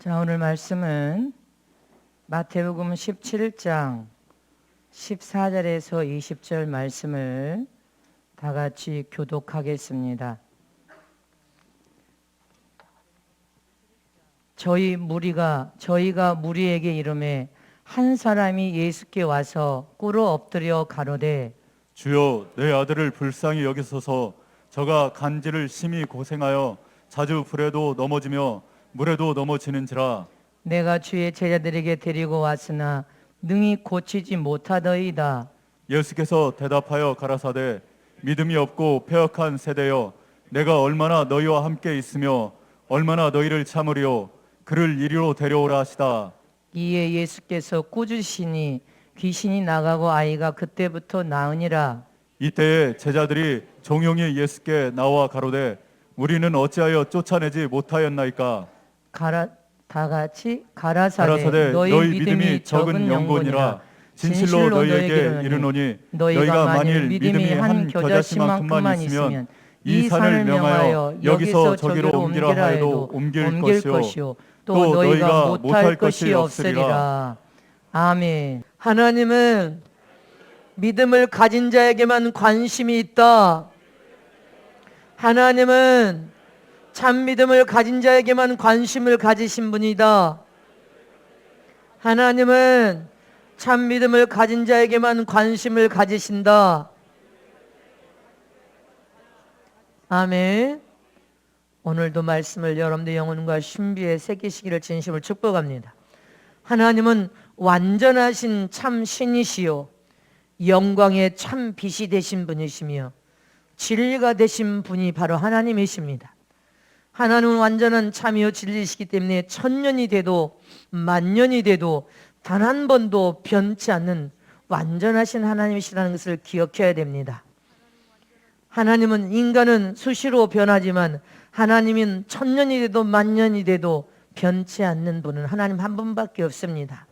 자, 오늘 말씀은 마태복음 17장 14절에서 20절 말씀을 다 같이 교독하겠습니다. 저희가 무리에게 이르매 한 사람이 예수께 와서 꿇어 엎드려 가로되 주여, 내 아들을 불쌍히 여기소서. 저가 간질을 심히 고생하여 자주 불에도 넘어지며 물에도 넘어지는지라. 내가 주의 제자들에게 데리고 왔으나 능히 고치지 못하더이다. 예수께서 대답하여 가라사대, 믿음이 없고 패역한 세대여, 내가 얼마나 너희와 함께 있으며 얼마나 너희를 참으리요. 그를 이리로 데려오라 하시다. 이에 예수께서 꾸짖으시니 귀신이 나가고 아이가 그때부터 나으니라. 이때에 제자들이 종용이 예수께 나와 가로되, 우리는 어찌하여 쫓아내지 못하였나이까. 다 같이 가라사대 가라사대, 너희 믿음이 적은 영혼이라. 진실로 너희에게 이르노니 너희가 만일 믿음이 한 겨자씨만큼만 있으면 이 산을 명하여 여기서 저기로 옮기라 해도 옮길 것이요 또 너희가 못할 것이 없으리라. 아멘. 하나님은 믿음을 가진 자에게만 관심이 있다. 하나님은 참 믿음을 가진 자에게만 관심을 가지신 분이다. 하나님은 참 믿음을 가진 자에게만 관심을 가지신다. 아멘. 오늘도 말씀을 여러분들 영혼과 신비에 새기시기를 진심으로 축복합니다. 하나님은 완전하신 참 신이시요 영광의 참 빛이 되신 분이시며 진리가 되신 분이 바로 하나님이십니다. 하나님은 완전한 참이요 진리이시기 때문에 천년이 돼도 만년이 돼도 단 한 번도 변치 않는 완전하신 하나님이시라는 것을 기억해야 됩니다. 하나님은, 인간은 수시로 변하지만 하나님은 천년이 돼도 만년이 돼도 변치 않는 분은 하나님 한 분밖에 없습니다.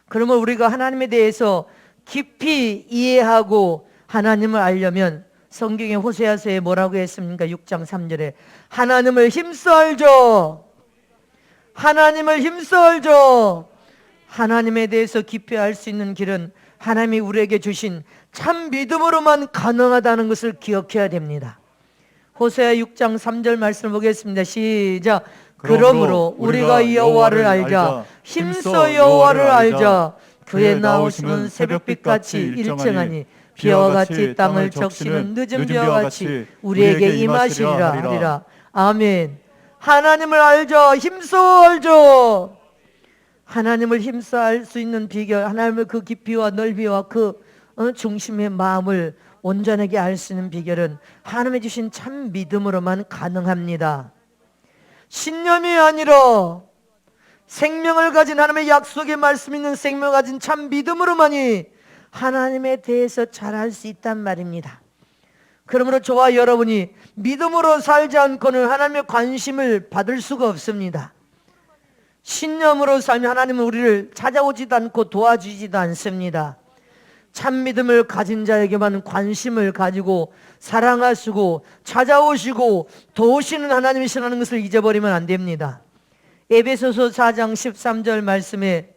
그러면 우리가 하나님에 대해서 깊이 이해하고 하나님을 알려면 성경의 호세아서에 뭐라고 했습니까? 6장 3절에 하나님을 힘써 알죠. 하나님을 힘써 알죠. 하나님에 대해서 깊이 알 수 있는 길은 하나님이 우리에게 주신 참 믿음으로만 가능하다는 것을 기억해야 됩니다. 호세아 6장 3절 말씀을 보겠습니다. 시작. 그러므로 우리가 여호와를 알자. 힘써 여호와를 알자. 그의 나오심은 새벽빛같이 일정하니 비와 같이 땅을 적시는 늦은 비와 같이 우리에게 임하시리라 하리라. 아멘. 하나님을 알자. 힘써 알자. 하나님을 힘써 알 수 있는 비결, 하나님을 그 깊이와 넓이와 그 중심의 마음을 온전하게 알 수 있는 비결은 하나님이 주신 참 믿음으로만 가능합니다. 신념이 아니라 생명을 가진 하나님의 약속의 말씀 있는 생명을 가진 참 믿음으로만이 하나님에 대해서 잘 알 수 있단 말입니다. 그러므로 저와 여러분이 믿음으로 살지 않고는 하나님의 관심을 받을 수가 없습니다. 신념으로 살면 하나님은 우리를 찾아오지도 않고 도와주지도 않습니다. 참 믿음을 가진 자에게만 관심을 가지고 사랑하시고 찾아오시고 도우시는 하나님이시라는 것을 잊어버리면 안 됩니다. 에베소서 4장 13절 말씀에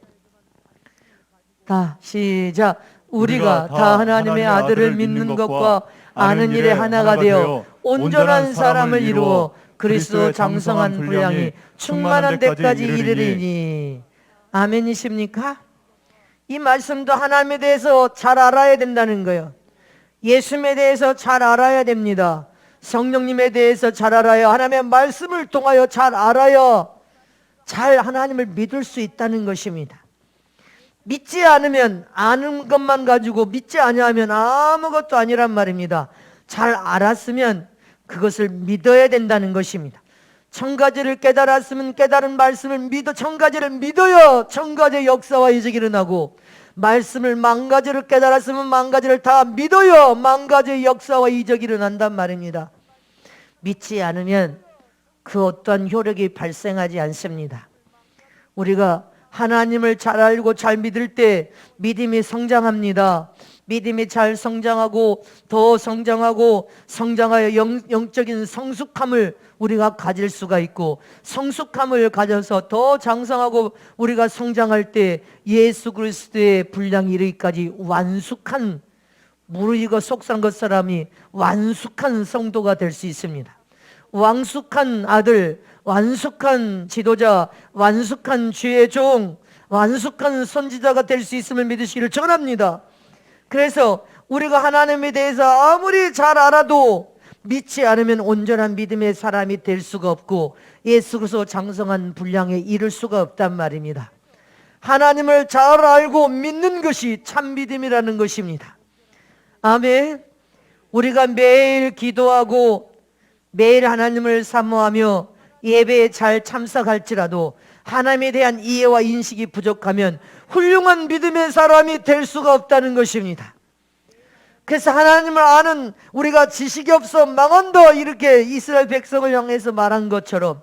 다 시작. 우리가 다 하나님의 아들을 믿는 것과 아는 일에 하나가 되어 온전한 사람을 이루어 그리스도 장성한 분량이 충만한 데까지 이르리니. 아멘이십니까? 이 말씀도 하나님에 대해서 잘 알아야 된다는 거예요. 예수님에 대해서 잘 알아야 됩니다. 성령님에 대해서 잘 알아야, 하나님의 말씀을 통하여 잘 알아야 잘 하나님을 믿을 수 있다는 것입니다. 믿지 않으면 아는 것만 가지고 믿지 아니하면 아무것도 아니란 말입니다. 잘 알았으면 그것을 믿어야 된다는 것입니다. 천가지를 깨달았으면 깨달은 말씀을 믿어, 천가지를 믿어야 천가지의 역사와 이적이 일어나고, 말씀을 만가지를 깨달았으면 만가지를 다 믿어야 만가지의 역사와 이적이 일어난단 말입니다. 믿지 않으면 그 어떠한 효력이 발생하지 않습니다. 우리가 하나님을 잘 알고 잘 믿을 때 믿음이 성장합니다. 믿음이 잘 성장하고 더 성장하고 성장하여 영적인 성숙함을 우리가 가질 수가 있고, 성숙함을 가져서 더 장성하고 우리가 성장할 때 예수 그리스도의 분량이 이르기까지 완숙한, 무르익어 속상 것 사람이 완숙한 성도가 될 수 있습니다. 완숙한 아들, 완숙한 지도자, 완숙한 주의 종, 완숙한 선지자가 될 수 있음을 믿으시기를 전합니다. 그래서 우리가 하나님에 대해서 아무리 잘 알아도 믿지 않으면 온전한 믿음의 사람이 될 수가 없고 예수 그리스도 장성한 분량에 이를 수가 없단 말입니다. 하나님을 잘 알고 믿는 것이 참 믿음이라는 것입니다. 아멘. 우리가 매일 기도하고 매일 하나님을 사모하며 예배에 잘 참석할지라도 하나님에 대한 이해와 인식이 부족하면 훌륭한 믿음의 사람이 될 수가 없다는 것입니다. 그래서 하나님을 아는 우리가 지식이 없어 망한다, 이렇게 이스라엘 백성을 향해서 말한 것처럼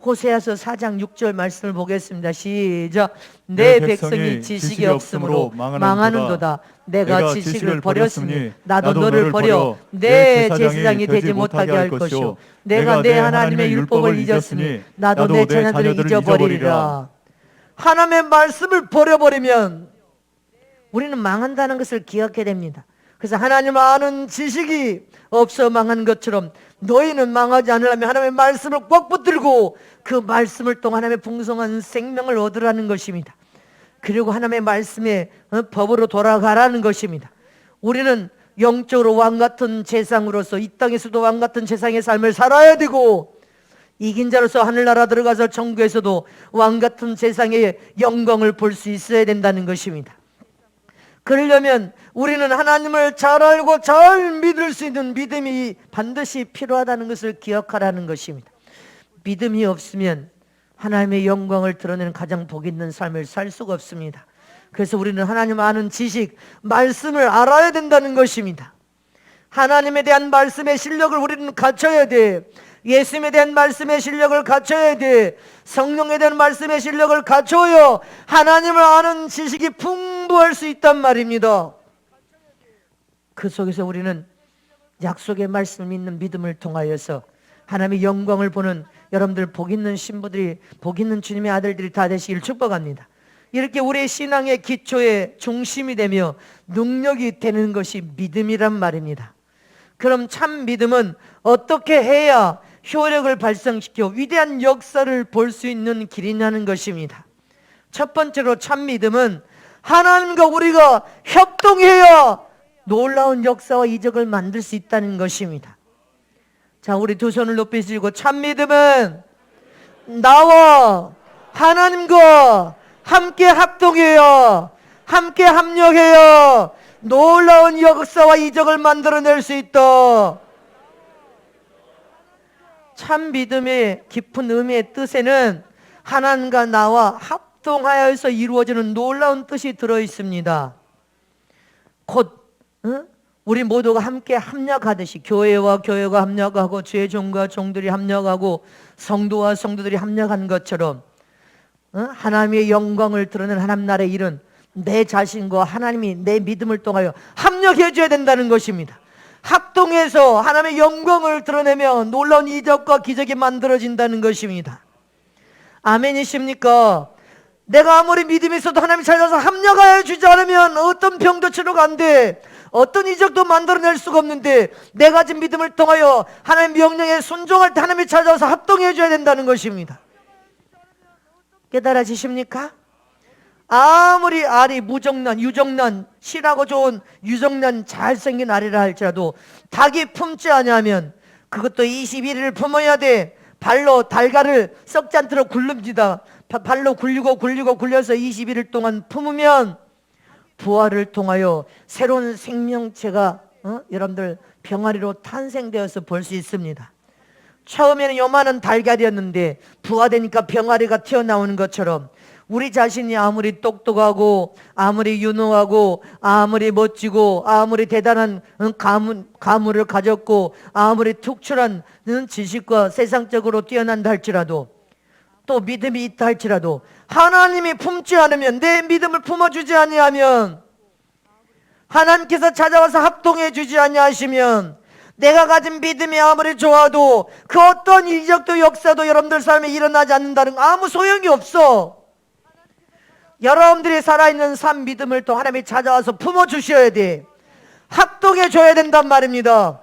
호세아서 4장 6절 말씀을 보겠습니다. 시작. 내 백성이 지식이 없으므로 망하는도다. 내가 지식을 버렸으니 나도 너를 버려 내 제사장이 되지 못하게 할 것이요 내가 내 하나님의 율법을 잊었으니 나도 내 자녀들을 잊어버리리라. 하나님의 말씀을 버려버리면 우리는 망한다는 것을 기억해야 됩니다. 그래서 하나님을 아는 지식이 없어 망한 것처럼 너희는 망하지 않으려면 하나님의 말씀을 꽉 붙들고 그 말씀을 통해 하나님의 풍성한 생명을 얻으라는 것입니다. 그리고 하나님의 말씀에 법으로 돌아가라는 것입니다. 우리는 영적으로 왕같은 제사장으로서 이 땅에서도 왕같은 제사장의 삶을 살아야 되고, 이긴 자로서 하늘나라 들어가서 천국에서도 왕같은 제사장의 영광을 볼 수 있어야 된다는 것입니다. 그러려면 우리는 하나님을 잘 알고 잘 믿을 수 있는 믿음이 반드시 필요하다는 것을 기억하라는 것입니다. 믿음이 없으면 하나님의 영광을 드러내는 가장 복 있는 삶을 살 수가 없습니다. 그래서 우리는 하나님 아는 지식, 말씀을 알아야 된다는 것입니다. 하나님에 대한 말씀의 실력을 우리는 갖춰야 돼. 예수님에 대한 말씀의 실력을 갖춰야 돼. 성령에 대한 말씀의 실력을 갖춰야 하나님을 아는 지식이 풍부할 수 있단 말입니다. 그 속에서 우리는 약속의 말씀을 믿는 믿음을 통하여서 하나님의 영광을 보는 여러분들 복 있는 신부들이, 복 있는 주님의 아들들이 다 되시길 축복합니다. 이렇게 우리의 신앙의 기초의 중심이 되며 능력이 되는 것이 믿음이란 말입니다. 그럼 참 믿음은 어떻게 해야 효력을 발생시켜 위대한 역사를 볼 수 있는 길이냐는 것입니다. 첫 번째로 참 믿음은 하나님과 우리가 협동해야 놀라운 역사와 이적을 만들 수 있다는 것입니다. 자, 우리 두 손을 높이 들고 참 믿음은 나와 하나님과 함께 합동해야, 함께 합력해야 놀라운 역사와 이적을 만들어낼 수 있다. 참 믿음의 깊은 의미의 뜻에는 하나님과 나와 합동하여서 이루어지는 놀라운 뜻이 들어있습니다. 곧 우리 모두가 함께 합력하듯이 교회와 교회가 합력하고 주의 종과 종들이 합력하고 성도와 성도들이 합력한 것처럼 하나님의 영광을 드러낸 하나님 나라의 일은 내 자신과 하나님이 내 믿음을 통하여 합력해 줘야 된다는 것입니다. 합동해서 하나님의 영광을 드러내며 놀라운 이적과 기적이 만들어진다는 것입니다. 아멘이십니까? 내가 아무리 믿음이 있어도 하나님이 찾아서 합력하여 주지 않으면 어떤 병도 치료가 안 돼. 어떤 이적도 만들어낼 수가 없는데 내가 가진 믿음을 통하여 하나님의 명령에 순종할 때 하나님이 찾아서 합동해 줘야 된다는 것입니다. 깨달아지십니까? 아무리 알이 무정란, 유정란, 실하고 좋은 유정란 잘생긴 알이라 할지라도 닭이 품지 않으면 그것도 21일을 품어야 돼. 발로 달걀을 썩지 않도록 굴릅니다. 발로 굴려서 21일 동안 품으면 부활을 통하여 새로운 생명체가 여러분들 병아리로 탄생되어서 볼 수 있습니다. 처음에는 요만한 달걀이었는데 부화되니까 병아리가 튀어나오는 것처럼 우리 자신이 아무리 똑똑하고 아무리 유능하고 아무리 멋지고 아무리 대단한 가문을 가졌고 아무리 특출한 지식과 세상적으로 뛰어난다 할지라도 또 믿음이 있다 할지라도 하나님이 품지 않으면, 내 믿음을 품어주지 아니하면 하나님께서 찾아와서 합동해 주지 아니하시면 내가 가진 믿음이 아무리 좋아도 그 어떤 이적도 역사도 여러분들 삶에 일어나지 않는다는 거 아무 소용이 없어. 여러분들이 살아있는 삶 믿음을 또 하나님이 찾아와서 품어주셔야 돼. 합동해 줘야 된단 말입니다.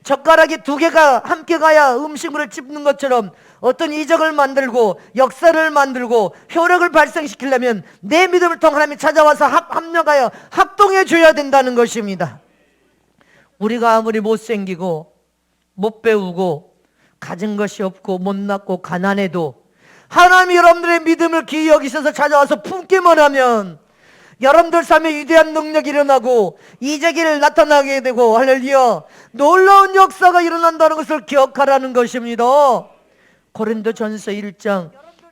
젓가락이 두 개가 함께 가야 음식물을 찝는 것처럼 어떤 이적을 만들고 역사를 만들고 효력을 발생시키려면 내 믿음을 통해 하나님이 찾아와서 합력하여 합동해 줘야 된다는 것입니다. 우리가 아무리 못생기고 못 배우고 가진 것이 없고 못났고 가난해도 하나님이 여러분들의 믿음을 귀히 여기셔서 찾아와서 품기만 하면 여러분들 삶에 위대한 능력이 일어나고 이적이 나타나게 되고 할렐루야 놀라운 역사가 일어난다는 것을 기억하라는 것입니다. 고린도전서 1장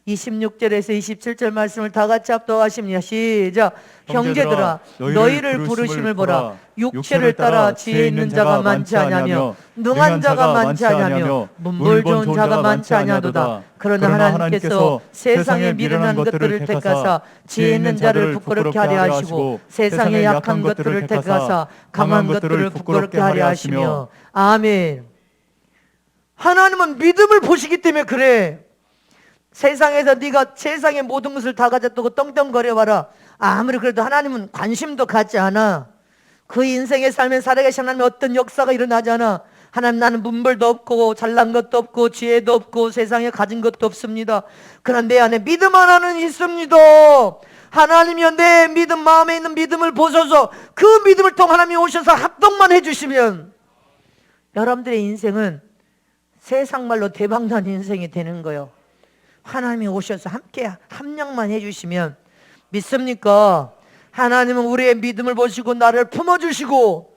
26절에서 27절 말씀을 다 같이 합독하십니다. 시작. 형제들아 너희를 부르심을 보라. 육체를 따라 지혜 있는 자가 많지 아니하며 능한 자가 많지 아니하며 문벌 좋은 자가 많지 아니하도다. 그러나 하나님께서 세상에 미련한 것들을 택하사 지혜 있는 자를 부끄럽게 하려 하시고 세상에 약한 것들을 택하사 강한 것들을 부끄럽게 하려 하시며. 아멘. 하나님은 믿음을 보시기 때문에 그래. 세상에서 네가 세상의 모든 것을 다 가졌다고 떵떵거려봐라. 아무리 그래도 하나님은 관심도 갖지 않아. 그 인생의 삶에 살아계신 하나님의 어떤 역사가 일어나지 않아. 하나님 나는 문벌도 없고 잘난 것도 없고 지혜도 없고 세상에 가진 것도 없습니다. 그러나 내 안에 믿음 하나는 있습니다. 하나님이여 내 믿음 마음에 있는 믿음을 보셔서 그 믿음을 통해 하나님이 오셔서 합동만 해주시면 여러분들의 인생은 세상 말로 대박난 인생이 되는 거예요. 하나님이 오셔서 함께 합력만 해주시면 믿습니까? 하나님은 우리의 믿음을 보시고 나를 품어주시고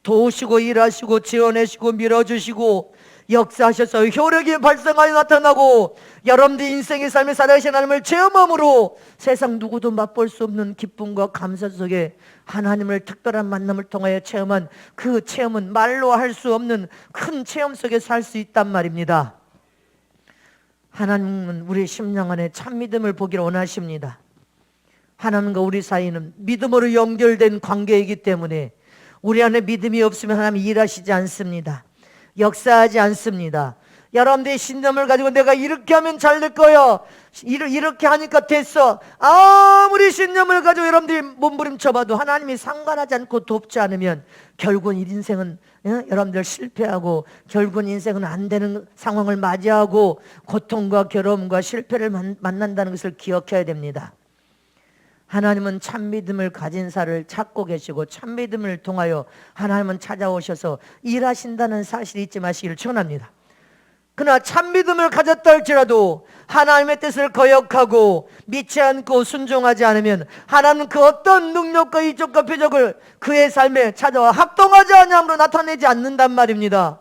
도우시고 일하시고 지원해주시고 밀어주시고 역사하셔서 효력이 발생하여 나타나고 여러분들 인생의 삶에 살아계신 하나님을 체험함으로 세상 누구도 맛볼 수 없는 기쁨과 감사 속에 하나님을 특별한 만남을 통하여 체험한 그 체험은 말로 할 수 없는 큰 체험 속에 살 수 있단 말입니다. 하나님은 우리의 심령 안에 참 믿음을 보기를 원하십니다. 하나님과 우리 사이는 믿음으로 연결된 관계이기 때문에 우리 안에 믿음이 없으면 하나님이 일하시지 않습니다. 역사하지 않습니다. 여러분들의 신념을 가지고 내가 이렇게 하면 잘 될 거야. 이렇게 하니까 됐어. 아무리 신념을 가지고 여러분들이 몸부림쳐봐도 하나님이 상관하지 않고 돕지 않으면 결국은 이 인생은 여러분들 실패하고 결국은 인생은 안 되는 상황을 맞이하고 고통과 괴로움과 실패를 만난다는 것을 기억해야 됩니다. 하나님은 참 믿음을 가진 자를 찾고 계시고 참 믿음을 통하여 하나님은 찾아오셔서 일하신다는 사실을 잊지 마시기를 축원합니다. 그러나 참 믿음을 가졌다 할지라도 하나님의 뜻을 거역하고 믿지 않고 순종하지 않으면 하나님은 그 어떤 능력과 이적과 표적을 그의 삶에 찾아와 합동하지 않으므로 나타내지 않는단 말입니다.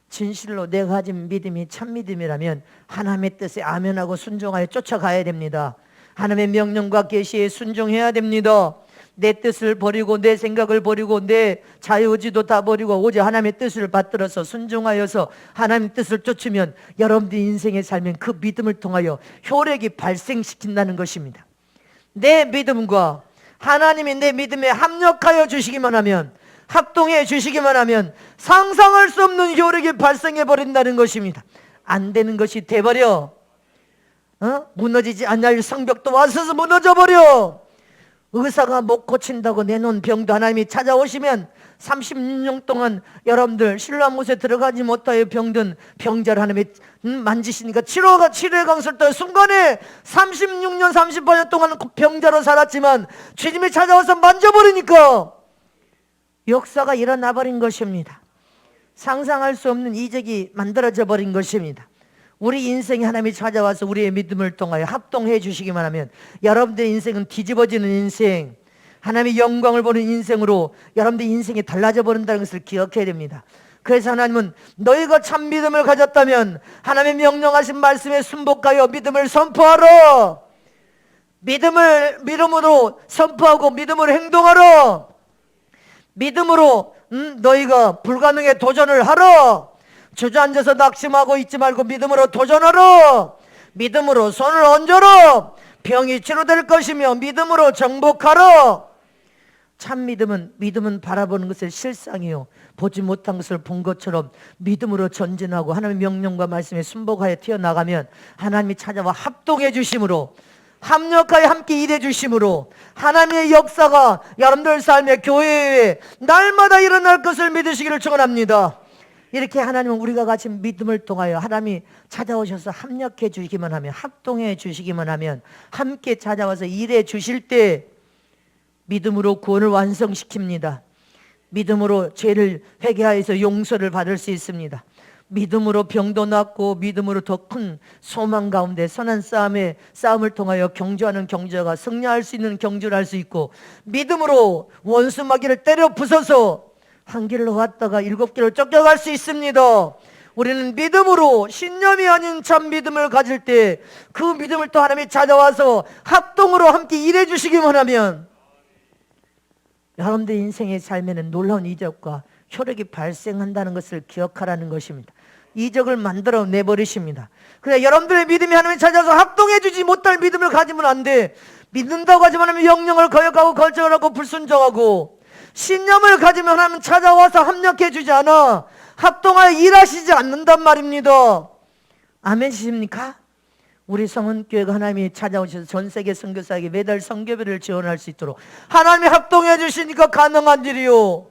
진실로 내가 가진 믿음이 참 믿음이라면 하나님의 뜻에 아멘하고 순종하여 쫓아가야 됩니다. 하나님의 명령과 계시에 순종해야 됩니다. 내 뜻을 버리고 내 생각을 버리고 내 자유의지도 다 버리고 오직 하나님의 뜻을 받들어서 순종하여서 하나님의 뜻을 쫓으면 여러분들 인생의 삶은 그 믿음을 통하여 효력이 발생시킨다는 것입니다. 내 믿음과 하나님이 내 믿음에 합력하여 주시기만 하면 합동해 주시기만 하면 상상할 수 없는 효력이 발생해 버린다는 것입니다. 안 되는 것이 돼버려. 무너지지 않을 성벽도 와서서 무너져 버려. 의사가 못 고친다고 내놓은 병도 하나님이 찾아오시면 36년 동안 여러분들 신랑한 곳에 들어가지 못하여 병든 병자를 하나님이 만지시니까 치료의 강설도 순간에 36년 38년 동안 병자로 살았지만 주님이 찾아와서 만져버리니까 역사가 일어나 버린 것입니다. 상상할 수 없는 이적이 만들어져 버린 것입니다. 우리 인생에 하나님이 찾아와서 우리의 믿음을 통하여 합동해 주시기만 하면 여러분들의 인생은 뒤집어지는 인생, 하나님의 영광을 보는 인생으로 여러분들의 인생이 달라져 버린다는 것을 기억해야 됩니다. 그래서 하나님은 너희가 참 믿음을 가졌다면 하나님의 명령하신 말씀에 순복하여 믿음을 선포하라. 믿음으로 선포하고 믿음으로 행동하라. 믿음으로 너희가 불가능에 도전을 하라. 주저앉아서 낙심하고 있지 말고 믿음으로 도전하라. 믿음으로 손을 얹어라. 병이 치료될 것이며 믿음으로 정복하라. 참 믿음은 바라보는 것의 실상이요 보지 못한 것을 본 것처럼 믿음으로 전진하고 하나님의 명령과 말씀에 순복하여 튀어나가면 하나님이 찾아와 합동해 주심으로, 합력하여 함께 일해 주심으로 하나님의 역사가 여러분들 삶의 교회에 날마다 일어날 것을 믿으시기를 축원합니다. 이렇게 하나님은 우리가 가진 믿음을 통하여 하나님이 찾아오셔서 합력해 주시기만 하면, 합동해 주시기만 하면, 함께 찾아와서 일해 주실 때 믿음으로 구원을 완성시킵니다. 믿음으로 죄를 회개하여서 용서를 받을 수 있습니다. 믿음으로 병도 낫고, 믿음으로 더 큰 소망 가운데 선한 싸움을 통하여 경주하는 경주가 승리할 수 있는 경주를 할 수 있고, 믿음으로 원수 마귀를 때려 부숴서 한 길로 왔다가 7길로 쫓겨갈 수 있습니다. 우리는 믿음으로, 신념이 아닌 참 믿음을 가질 때 그 믿음을 또 하나님이 찾아와서 합동으로 함께 일해 주시기만 하면 여러분들 인생의 삶에는 놀라운 이적과 효력이 발생한다는 것을 기억하라는 것입니다. 이적을 만들어 내버리십니다. 그래, 여러분들의 믿음이 하나님이 찾아서 합동해 주지 못할 믿음을 가지면 안 돼. 믿는다고 하지만 하나님 영령을 거역하고 걸정을 하고 불순종하고, 신념을 가지면 하나님 찾아와서 합력해 주지 않아 합동하여 일하시지 않는단 말입니다. 아멘이십니까? 우리 성은교회가 하나님이 찾아오셔서 전 세계 선교사에게 매달 선교비를 지원할 수 있도록 하나님이 합동해 주시니까 가능한 일이요.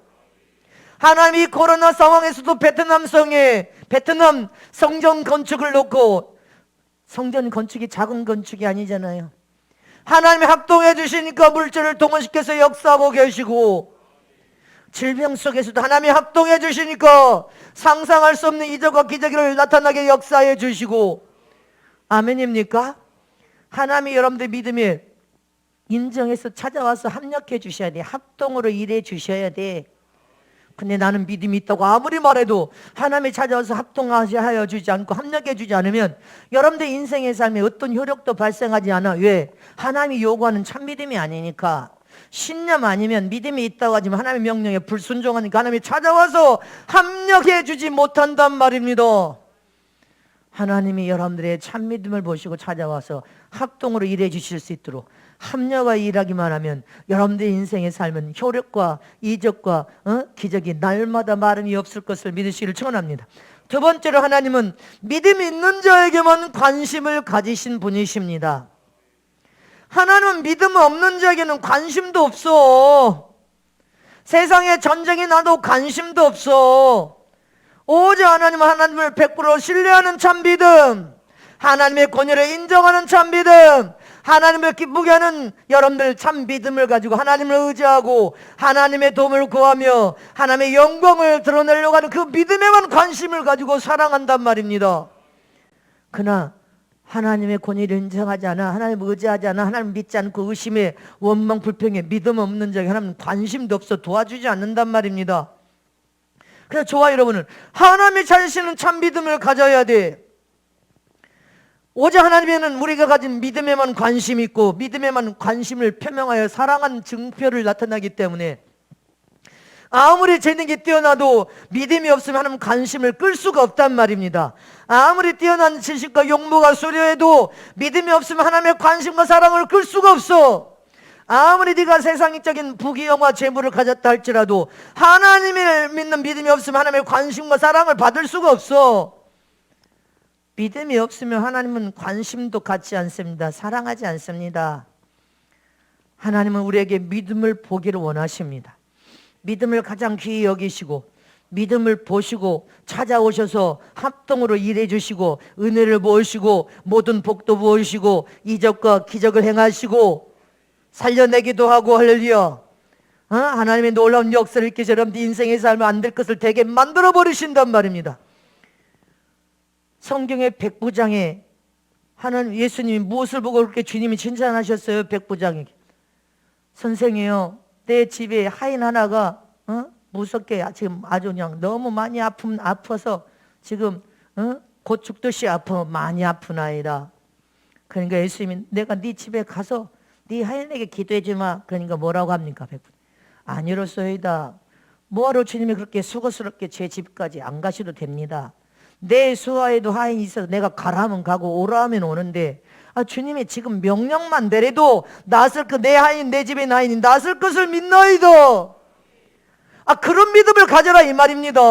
하나님이 코로나 상황에서도 베트남 성전 건축을 놓고, 성전 건축이 작은 건축이 아니잖아요. 하나님이 합동해 주시니까 물질을 동원시켜서 역사하고 계시고, 질병 속에서도 하나님이 합동해 주시니까 상상할 수 없는 이적과 기적을 나타나게 역사해 주시고, 아멘입니까? 하나님이 여러분들 믿음에 인정해서 찾아와서 합력해 주셔야 돼. 합동으로 일해 주셔야 돼. 근데 나는 믿음이 있다고 아무리 말해도 하나님이 찾아와서 합동하여 주지 않고 합력해 주지 않으면 여러분들 인생의 삶에 어떤 효력도 발생하지 않아. 왜? 하나님이 요구하는 참 믿음이 아니니까. 신념 아니면 믿음이 있다고 하지만 하나님의 명령에 불순종하니까 하나님이 찾아와서 합력해 주지 못한단 말입니다. 하나님이 여러분들의 참 믿음을 보시고 찾아와서 합동으로 일해 주실 수 있도록 합력과 일하기만 하면 여러분들의 인생의 삶은 효력과 이적과 기적이 날마다 마름이 없을 것을 믿으시기를 축원합니다. 두 번째로 하나님은 믿음이 있는 자에게만 관심을 가지신 분이십니다. 하나님은 믿음 없는 자에게는 관심도 없어. 세상에 전쟁이 나도 관심도 없어. 오직 하나님을 100% 신뢰하는 참 믿음, 하나님의 권위를 인정하는 참 믿음, 하나님을 기쁘게 하는 여러분들 참 믿음을 가지고 하나님을 의지하고 하나님의 도움을 구하며 하나님의 영광을 드러내려고 하는 그 믿음에만 관심을 가지고 사랑한단 말입니다. 그러나 하나님의 권위를 인정하지 않아, 하나님을 의지하지 않아, 하나님을 믿지 않고 의심에 원망 불평에 믿음 없는 자에게 하나님은 관심도 없어 도와주지 않는단 말입니다. 그래서 저와 여러분은 하나님이 찾으시는 참 믿음을 가져야 돼. 오직 하나님에는 우리가 가진 믿음에만 관심이 있고 믿음에만 관심을 표명하여 사랑한 증표를 나타나기 때문에 아무리 재능이 뛰어나도 믿음이 없으면 하나님 관심을 끌 수가 없단 말입니다. 아무리 뛰어난 지식과 용모가 수려해도 믿음이 없으면 하나님의 관심과 사랑을 끌 수가 없어. 아무리 네가 세상적인 부귀영화 재물을 가졌다 할지라도 하나님을 믿는 믿음이 없으면 하나님의 관심과 사랑을 받을 수가 없어. 믿음이 없으면 하나님은 관심도 갖지 않습니다. 사랑하지 않습니다. 하나님은 우리에게 믿음을 보기를 원하십니다. 믿음을 가장 귀히 여기시고 믿음을 보시고 찾아오셔서 합동으로 일해 주시고 은혜를 부으시고 모든 복도 부으시고 이적과 기적을 행하시고 살려내기도 하고 할렐루야. 하나님의 놀라운 역사를 일으키셔서 여러분들 인생의 삶을 안 될 것을 되게 만들어 버리신단 말입니다. 성경의 백부장에 하나님 예수님이 무엇을 보고 그렇게 주님이 칭찬하셨어요? 백부장에게 선생이요, 내 집에 하인 하나가 무섭게 지금 아주 그냥 너무 많이 아파서 지금 곧 죽듯이 많이 아픈 아이라. 그러니까 예수님이 내가 네 집에 가서 네 하인에게 기도해 주마. 그러니까 뭐라고 합니까? 백부장 아니로소이다. 뭐하러 주님이 그렇게 수고스럽게 제 집까지 안 가셔도 됩니다. 내 수하에도 하인이 있어서 내가 가라 하면 가고 오라 하면 오는데 주님이 지금 명령만 내려도 낫을 내 하인 내 집의 하인이 낫을 것을 믿나이다. 그런 믿음을 가져라 이 말입니다.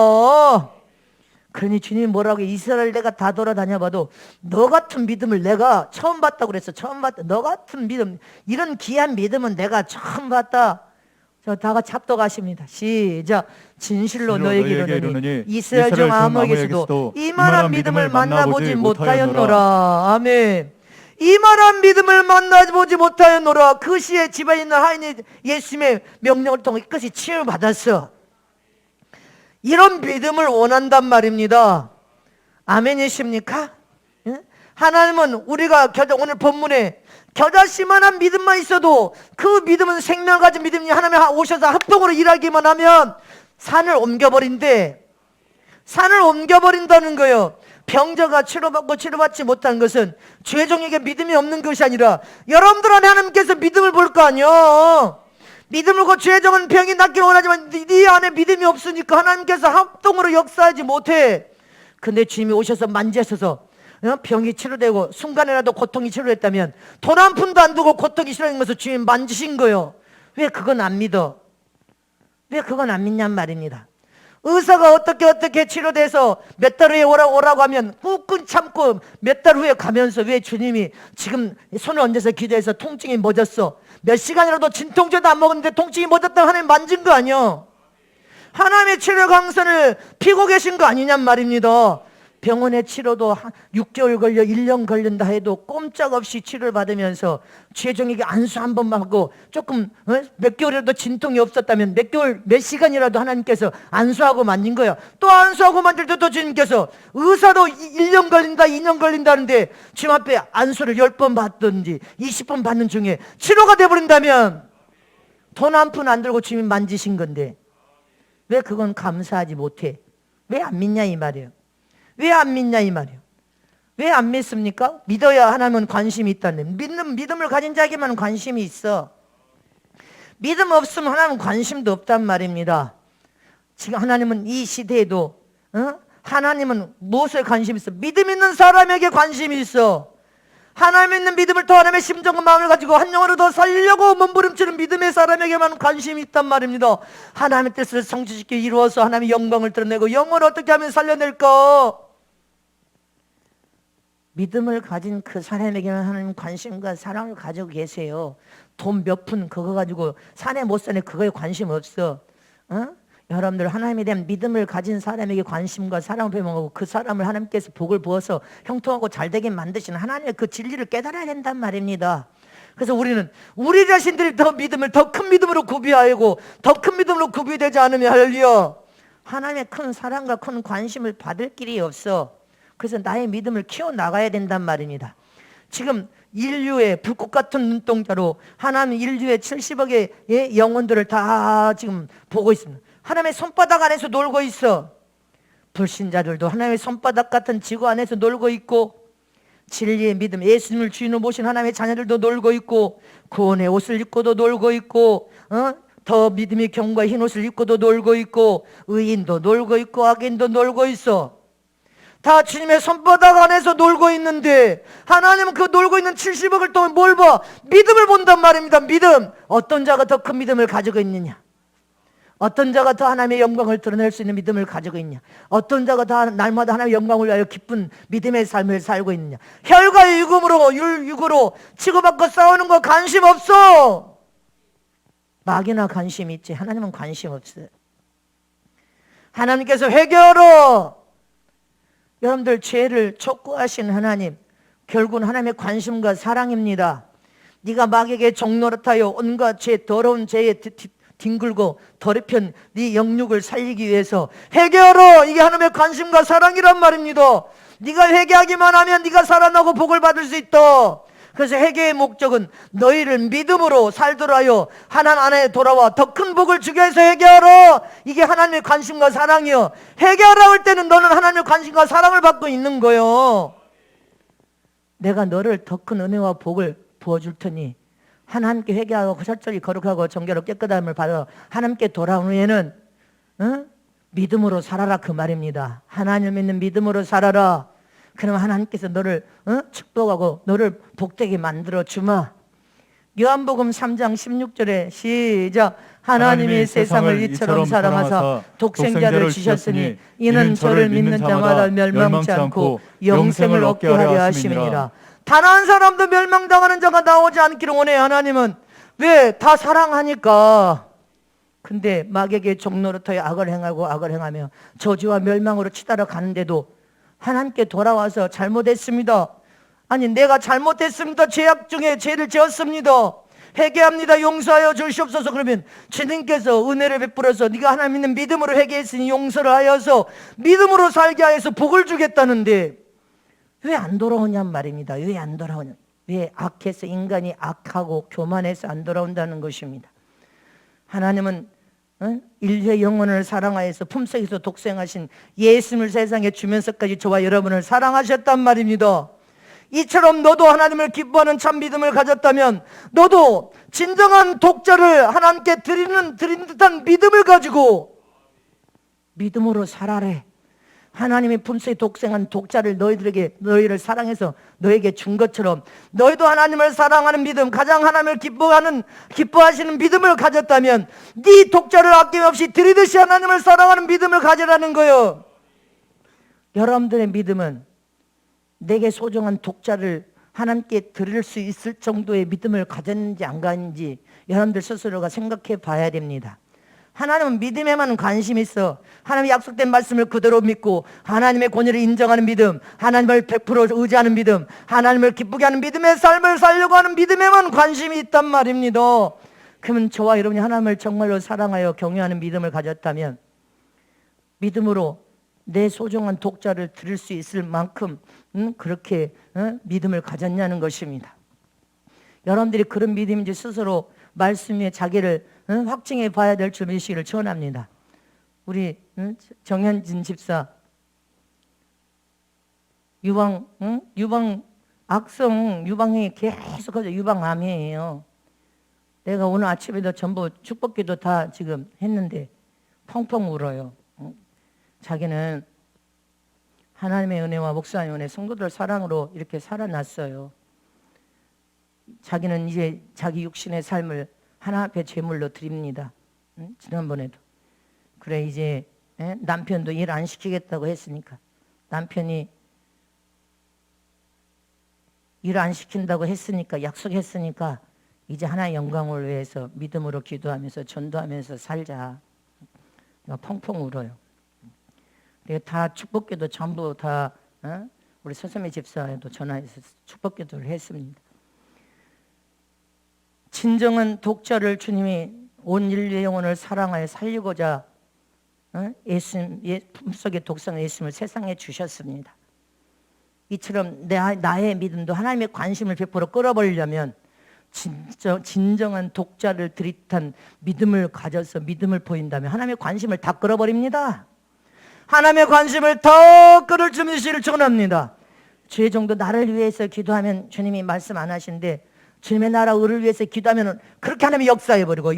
그러니 주님이 뭐라고 이스라엘 내가 다 돌아다녀봐도 너 같은 믿음을 내가 처음 봤다고 그랬어. 처음 봤다. 너 같은 믿음, 이런 귀한 믿음은 내가 처음 봤다. 다 같이 합독하십니다. 시작. 진실로 너에게 이르노니 이스라엘 중 아무에게서도 이만한 믿음을 만나보지 못하였노라. 아멘. 이만한 믿음을 만나보지 못하였노라. 그 시에 집에 있는 하인이 예수님의 명령을 통해 끝까지 치유받았어. 이런 믿음을 원한단 말입니다. 아멘이십니까? 하나님은 우리가 오늘 본문에 겨자씨만한 믿음만 있어도 그 믿음은 생명 가진 믿음이 하나님이 오셔서 합동으로 일하기만 하면 산을 옮겨버린다는 거예요. 병자가 치료받지 못한 것은 죄종에게 믿음이 없는 것이 아니라 여러분들 안에 하나님께서 믿음을 볼 거 아니요. 믿음을 고 죄종은 병이 낫기를 원하지만 네 안에 믿음이 없으니까 하나님께서 합동으로 역사하지 못해. 근데 주님이 오셔서 만지셔서 병이 치료되고 순간이라도 고통이 치료됐다면 돈 한 푼도 안 두고 고통이 치료된 것을 주님 만지신 거예요. 왜 그건 안 믿어? 왜 그건 안 믿냔 말입니다. 의사가 어떻게 치료돼서 몇 달 후에 오라고 하면 꾹꾹 참고 몇 달 후에 가면서 왜 주님이 지금 손을 얹어서 기도해서 통증이 멎었어? 몇 시간이라도 진통제도 안 먹었는데 통증이 멎었다고 하나님 만진 거 아니야? 하나님의 치료 강선을 피고 계신 거 아니냔 말입니다. 병원의 치료도 6개월 걸려 1년 걸린다 해도 꼼짝없이 치료를 받으면서 죄종에게 안수 한 번만 하고 조금 몇 개월이라도 진통이 없었다면 몇 개월 몇 시간이라도 하나님께서 안수하고 만진 거예요. 또 안수하고 만질 때도 주님께서 의사도 1년 걸린다 2년 걸린다는데 주님 앞에 안수를 10번 받든지 20번 받는 중에 치료가 돼버린다면 돈 한 푼 안 들고 주님 만지신 건데 왜 그건 감사하지 못해? 왜 안 믿냐 이 말이에요. 왜 안 믿냐 이 말이에요. 왜 안 믿습니까? 믿어야 하나님은 관심이 있다는 믿음을 가진 자에게만 관심이 있어. 믿음 없으면 하나님은 관심도 없단 말입니다. 지금 하나님은 이 시대에도 하나님은 무엇에 관심이 있어? 믿음 있는 사람에게 관심이 있어. 하나님 있는 믿음을 더 하나님의 심정과 마음을 가지고 한 영혼을 더 살려고 몸부림치는 믿음의 사람에게만 관심이 있단 말입니다. 하나님의 뜻을 성취시켜 이루어서 하나님의 영광을 드러내고 영혼을 어떻게 하면 살려낼까? 믿음을 가진 그 사람에게만 하나님 관심과 사랑을 가지고 계세요. 돈 몇 푼 그거 가지고 사네 못 사네 그거에 관심 없어. 여러분들 하나님에 대한 믿음을 가진 사람에게 관심과 사랑을 표명하고 그 사람을 하나님께서 복을 부어서 형통하고 잘되게 만드시는 하나님의 그 진리를 깨달아야 된단 말입니다. 그래서 우리는 우리 자신들이 더 믿음을 더 큰 믿음으로 구비하고 더 큰 믿음으로 구비되지 않으면 할렐루야 하나님의 큰 사랑과 큰 관심을 받을 길이 없어. 그래서 나의 믿음을 키워나가야 된단 말입니다. 지금 인류의 불꽃 같은 눈동자로 하나님 인류의 70억의 영혼들을 다 지금 보고 있습니다. 하나님의 손바닥 안에서 놀고 있어. 불신자들도 하나님의 손바닥 같은 지구 안에서 놀고 있고 진리의 믿음 예수님을 주인으로 모신 하나님의 자녀들도 놀고 있고 구원의 옷을 입고도 놀고 있고 더 믿음의 경과 흰 옷을 입고도 놀고 있고 의인도 놀고 있고 악인도 놀고 있어. 다 주님의 손바닥 안에서 놀고 있는데 하나님은 그 놀고 있는 70억을 또 뭘 봐? 믿음을 본단 말입니다. 믿음. 어떤 자가 더 큰 믿음을 가지고 있느냐? 어떤 자가 더 하나님의 영광을 드러낼 수 있는 믿음을 가지고 있냐? 어떤 자가 더 날마다 하나님의 영광을 위하여 기쁜 믿음의 삶을 살고 있느냐? 혈과 육으로 치고받고 싸우는 거 관심 없어. 마귀나 관심 있지 하나님은 관심 없어요. 하나님께서 회개하라. 여러분들 죄를 촉구하신 하나님 결국은 하나님의 관심과 사랑입니다. 네가 마귀에게 종노릇하여 온갖 죄 더러운 죄에 뒹굴고 더럽힌 네 영육을 살리기 위해서 회개하라. 이게 하나님의 관심과 사랑이란 말입니다. 네가 회개하기만 하면 네가 살아나고 복을 받을 수 있다. 그래서 회개의 목적은 너희를 믿음으로 살도록 하여 하나님 안에 돌아와 더 큰 복을 주기 위해서 회개하라. 이게 하나님의 관심과 사랑이요. 회개하라 할 때는 너는 하나님의 관심과 사랑을 받고 있는 거요. 내가 너를 더 큰 은혜와 복을 부어줄 테니 하나님께 회개하고 철저히 거룩하고 정결하고 깨끗함을 받아 하나님께 돌아온 후에는 믿음으로 살아라 그 말입니다. 하나님 믿는 믿음으로 살아라. 그럼 하나님께서 너를 축복하고 너를 복되게 만들어 주마. 요한복음 3장 16절에 시작. 하나님이 세상을 이처럼 사랑하사 독생자를 주셨으니 이는 저를 믿는 자마다 멸망치 않고 영생을 얻게 하려 하심이니라. 단 한 사람도 멸망당하는 자가 나오지 않기를 원해요. 하나님은 왜? 다 사랑하니까. 근데 마귀에게 종노릇하여 악을 행하며 저주와 멸망으로 치달아 가는데도 하나님께 돌아와서 잘못했습니다. 아니 내가 잘못했습니다. 죄악 중에 죄를 지었습니다. 회개합니다. 용서하여 주시옵소서. 그러면 주님께서 은혜를 베풀어서 네가 하나님 믿는 믿음으로 회개했으니 용서를 하여서 믿음으로 살게 하여서 복을 주겠다는데 왜 안 돌아오냔 말입니다. 왜 안 돌아오냐? 왜 악해서 인간이 악하고 교만해서 안 돌아온다는 것입니다. 하나님은 인류의 영혼을 사랑하여서 품속에서 독생하신 예수님을 세상에 주면서까지 저와 여러분을 사랑하셨단 말입니다. 이처럼 너도 하나님을 기뻐하는 참 믿음을 가졌다면 너도 진정한 독자를 하나님께 드리는 듯한 믿음을 가지고 믿음으로 살아래. 하나님의 품속에 독생한 독자를 너희를 사랑해서 너에게 준 것처럼 너희도 하나님을 사랑하는 믿음, 가장 하나님을 기뻐하시는 믿음을 가졌다면 네 독자를 아낌없이 드리듯이 하나님을 사랑하는 믿음을 가지라는 거예요. 여러분들의 믿음은 내게 소중한 독자를 하나님께 드릴 수 있을 정도의 믿음을 가졌는지 안 가졌는지 여러분들 스스로가 생각해 봐야 됩니다. 하나님은 믿음에만 관심이 있어. 하나님의 약속된 말씀을 그대로 믿고 하나님의 권위를 인정하는 믿음, 하나님을 100% 의지하는 믿음, 하나님을 기쁘게 하는 믿음의 삶을 살려고 하는 믿음에만 관심이 있단 말입니다. 그러면 저와 여러분이 하나님을 정말로 사랑하여 경외하는 믿음을 가졌다면 믿음으로 내 소중한 독자를 드릴 수 있을 만큼 그렇게 믿음을 가졌냐는 것입니다. 여러분들이 그런 믿음인지 스스로 말씀 위에 자기를 확증해 봐야 될 줄 믿으시기를 축원합니다. 우리 정현진 집사 악성 유방이 계속해서 유방암이에요. 내가 오늘 아침에도 전부 축복기도 다 지금 했는데 펑펑 울어요. 자기는 하나님의 은혜와 목사님의 은혜, 성도들 사랑으로 이렇게 살아났어요. 자기는 이제 자기 육신의 삶을 하나 앞에 제물로 드립니다. 지난번에도. 그래 이제 남편도 일 안 시키겠다고 했으니까 남편이 일 안 시킨다고 했으니까 약속했으니까 이제 하나의 영광을 위해서 믿음으로 기도하면서 전도하면서 살자. 펑펑 울어요. 내가 다 축복기도 전부 다 우리 서선미 집사에도 전화해서 축복기도를 했습니다. 진정한 독자를 주님이 온 인류의 영혼을 사랑하여 살리고자 품속에 독생한 예수님을 세상에 주셨습니다. 이처럼 나의 믿음도 하나님의 관심을 100% 끌어버리려면 진정한 독자를 드릿한 믿음을 가져서 믿음을 보인다면 하나님의 관심을 다 끌어버립니다. 하나님의 관심을 더 끌을 주시기를 축원합니다. 주의 종도 나를 위해서 기도하면 주님이 말씀 안 하신데 주님의 나라 의를 위해서 기도하면 그렇게 하나님이 역사해버리고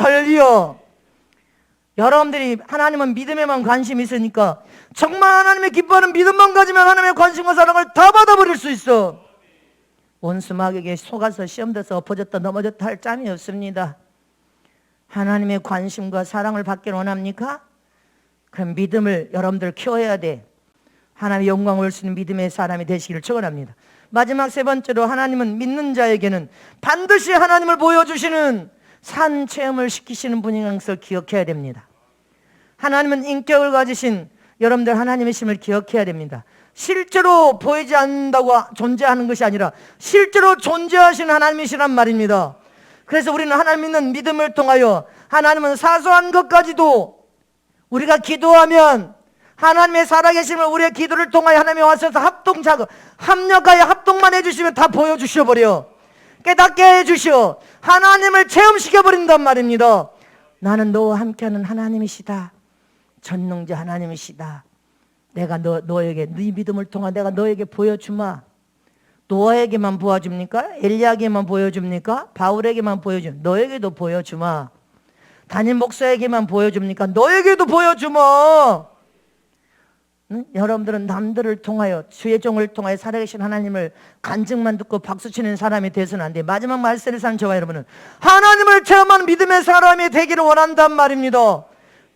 할렐루야. 여러분들이 하나님은 믿음에만 관심이 있으니까 정말 하나님의 기뻐하는 믿음만 가지면 하나님의 관심과 사랑을 다 받아버릴 수 있어. 원수 마귀에게 속아서 시험돼서 엎어졌다 넘어졌다 할 짬이 없습니다. 하나님의 관심과 사랑을 받길 원합니까? 그럼 믿음을 여러분들 키워야 돼. 하나님의 영광을 올 수 있는 믿음의 사람이 되시기를 축원합니다. 마지막 세 번째로 하나님은 믿는 자에게는 반드시 하나님을 보여주시는 산 체험을 시키시는 분인 것을 기억해야 됩니다. 하나님은 인격을 가지신 여러분들 하나님의 심을 기억해야 됩니다. 실제로 보이지 않는다고 존재하는 것이 아니라 실제로 존재하시는 하나님이시란 말입니다. 그래서 우리는 하나님 믿는 믿음을 통하여 하나님은 사소한 것까지도 우리가 기도하면 하나님의 살아계심을 우리의 기도를 통하여 하나님이 와서 합력하여 합동만 해주시면 다 보여주셔버려. 깨닫게 해주시오. 하나님을 체험시켜버린단 말입니다. 나는 너와 함께하는 하나님이시다. 전능자 하나님이시다. 내가 너에게 네 믿음을 통해 내가 너에게 보여주마. 노아에게만 보여줍니까? 엘리야에게만 보여줍니까? 바울에게만 보여줍니까? 너에게도 보여주마. 담임 목사에게만 보여줍니까? 너에게도 보여주마. 여러분들은 남들을 통하여 주의 종을 통하여 살아계신 하나님을 간증만 듣고 박수치는 사람이 되서는 안 돼. 마지막 말씀을 산 저와 여러분은 하나님을 체험한 믿음의 사람이 되기를 원한단 말입니다.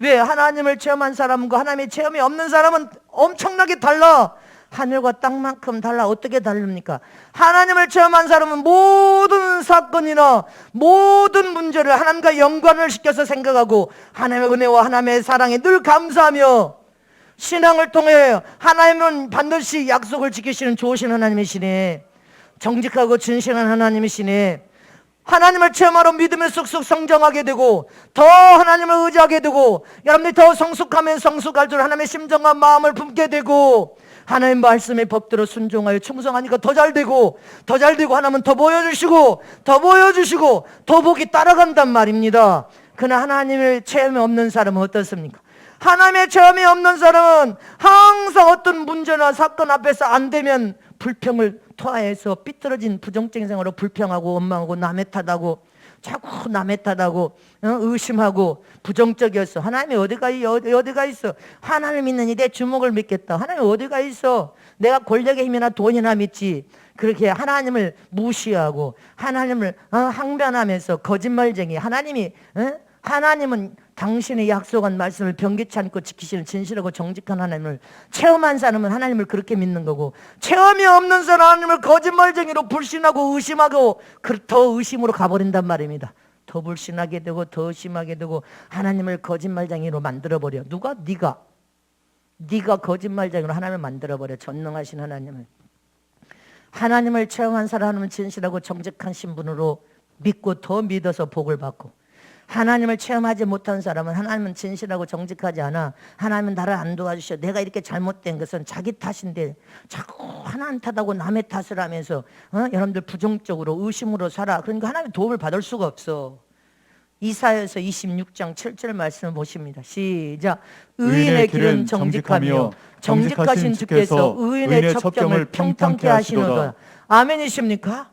왜? 하나님을 체험한 사람과 하나님의 체험이 없는 사람은 엄청나게 달라. 하늘과 땅만큼 달라. 어떻게 다릅니까? 하나님을 체험한 사람은 모든 사건이나 모든 문제를 하나님과 연관을 시켜서 생각하고 하나님의 은혜와 하나님의 사랑에 늘 감사하며 신앙을 통해 하나님은 반드시 약속을 지키시는 좋으신 하나님이시네. 정직하고 진실한 하나님이시네. 하나님을 체험하러 믿음을 쑥쑥 성장하게 되고 더 하나님을 의지하게 되고 여러분들이 더 성숙하면 성숙할 줄 하나님의 심정과 마음을 품게 되고 하나님 말씀의 법대로 순종하여 충성하니까 더 잘 되고 더 잘 되고 하나님은 더 보여주시고 더 복이 따라간단 말입니다. 그러나 하나님을 체험이 없는 사람은 어떻습니까? 하나님의 체험이 없는 사람은 항상 어떤 문제나 사건 앞에서 안 되면 불평을 토하여서 삐뚤어진 부정적인 생활로 불평하고 원망하고 남의 탓하고 자꾸 남의 탓하고 의심하고 부정적이었어. 하나님이 어디가 있어? 하나님 믿느니 내 주먹을 믿겠다. 하나님 어디가 있어? 내가 권력의 힘이나 돈이나 믿지. 그렇게 하나님을 무시하고 하나님을 항변하면서 거짓말쟁이. 하나님은 당신의 약속한 말씀을 변개치 않고 지키시는 진실하고 정직한 하나님을 체험한 사람은 하나님을 그렇게 믿는 거고 체험이 없는 사람은 하나님을 거짓말쟁이로 불신하고 의심하고 더 의심으로 가버린단 말입니다. 더 불신하게 되고 더 의심하게 되고 하나님을 거짓말쟁이로 만들어버려. 누가? 네가 거짓말쟁이로 하나님을 만들어버려. 전능하신 하나님을 체험한 사람은 진실하고 정직한 신분으로 믿고 더 믿어서 복을 받고 하나님을 체험하지 못한 사람은 하나님은 진실하고 정직하지 않아. 하나님은 나를 안 도와주셔. 내가 이렇게 잘못된 것은 자기 탓인데 자꾸 하나님 탓하고 남의 탓을 하면서 여러분들 부정적으로 의심으로 살아. 그러니까 하나님의 도움을 받을 수가 없어. 이사야서 26장 7절 말씀을 보십니다. 시작. 의인의 길은 정직하며 정직하신 주께서 의인의 첩경을 평탄케 하시노다. 아멘이십니까?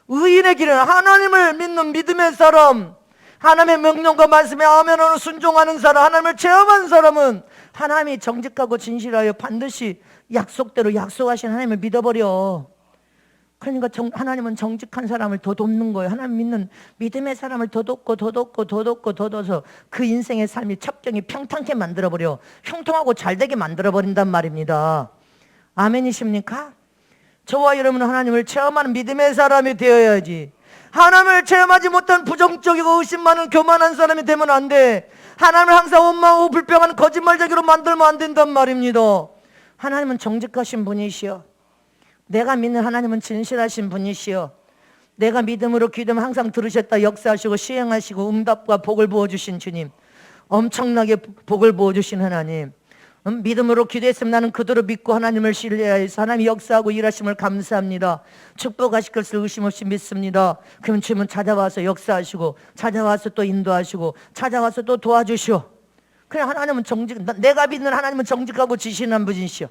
의인의 길은 하나님을 믿는 믿음의 사람, 하나님의 명령과 말씀에 아멘으로 순종하는 사람, 하나님을 체험한 사람은 하나님이 정직하고 진실하여 반드시 약속대로 약속하신 하나님을 믿어버려. 그러니까 하나님은 정직한 사람을 더 돕는 거예요. 하나님 믿는 믿음의 사람을 더 돕고 그 인생의 삶이 첩경이 평탄케 만들어버려. 형통하고 잘되게 만들어버린단 말입니다. 아멘이십니까? 저와 여러분은 하나님을 체험하는 믿음의 사람이 되어야지. 하나님을 체험하지 못한 부정적이고 의심 많은 교만한 사람이 되면 안 돼. 하나님을 항상 원망하고 불평하는 거짓말쟁이로 만들면 안 된단 말입니다. 하나님은 정직하신 분이시여. 내가 믿는 하나님은 진실하신 분이시여. 내가 믿음으로 기도하면 항상 들으셨다 역사하시고 시행하시고 응답과 복을 부어주신 주님, 엄청나게 복을 부어주신 하나님, 믿음으로 기도했으면 나는 그대로 믿고 하나님을 신뢰해서 하나님이 역사하고 일하심을 감사합니다. 축복하실 것을 의심 없이 믿습니다. 그럼 주님은 찾아와서 역사하시고 찾아와서 또 인도하시고 찾아와서 또 도와주시오. 그냥 하나님은 내가 믿는 하나님은 정직하고 지신한 분이시오.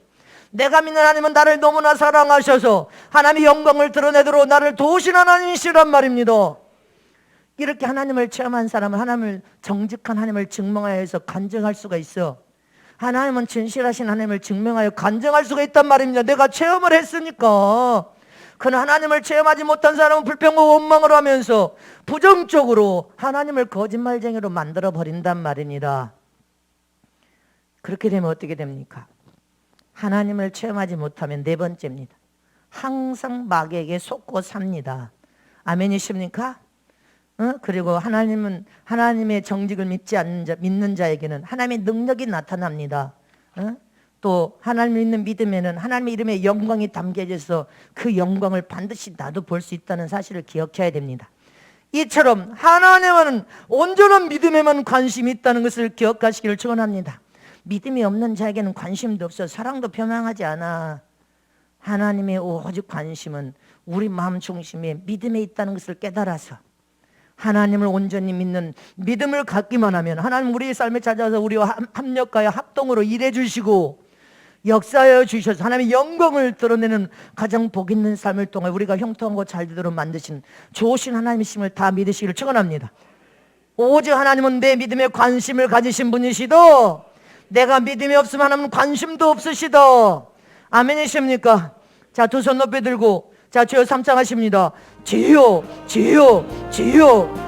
내가 믿는 하나님은 나를 너무나 사랑하셔서 하나님의 영광을 드러내도록 나를 도우신 하나님이시란 말입니다. 이렇게 하나님을 체험한 사람은 하나님을 정직한 하나님을 증명하여서 간증할 수가 있어. 하나님은 진실하신 하나님을 증명하여 간증할 수가 있단 말입니다. 내가 체험을 했으니까. 그러나 하나님을 체험하지 못한 사람은 불평과 원망을 하면서 부정적으로 하나님을 거짓말쟁이로 만들어 버린단 말입니다. 그렇게 되면 어떻게 됩니까? 하나님을 체험하지 못하면 네 번째입니다. 항상 마귀에게 속고 삽니다. 아멘이십니까? 그리고 하나님은 하나님의 정직을 믿는 자에게는 하나님의 능력이 나타납니다. 또 하나님 믿는 믿음에는 하나님의 이름에 영광이 담겨져서 그 영광을 반드시 나도 볼 수 있다는 사실을 기억해야 됩니다. 이처럼 하나님은 온전한 믿음에만 관심이 있다는 것을 기억하시기를 축원합니다. 믿음이 없는 자에게는 관심도 없어 사랑도 표명하지 않아. 하나님의 오직 관심은 우리 마음 중심에 믿음에 있다는 것을 깨달아서 하나님을 온전히 믿는 믿음을 갖기만 하면 하나님 우리의 삶에 찾아와서 우리와 합력하여 합동으로 일해 주시고 역사하여 주셔서 하나님의 영광을 드러내는 가장 복 있는 삶을 통해 우리가 형통하고 잘되도록 만드신 좋으신 하나님이심을 다 믿으시기를 축원합니다. 오직 하나님은 내 믿음에 관심을 가지신 분이시도 내가 믿음이 없으면 하나님 관심도 없으시다. 아멘이십니까? 자, 두 손 높이 들고 자, 주여 삼창하십니다. 주여, 주여, 주여.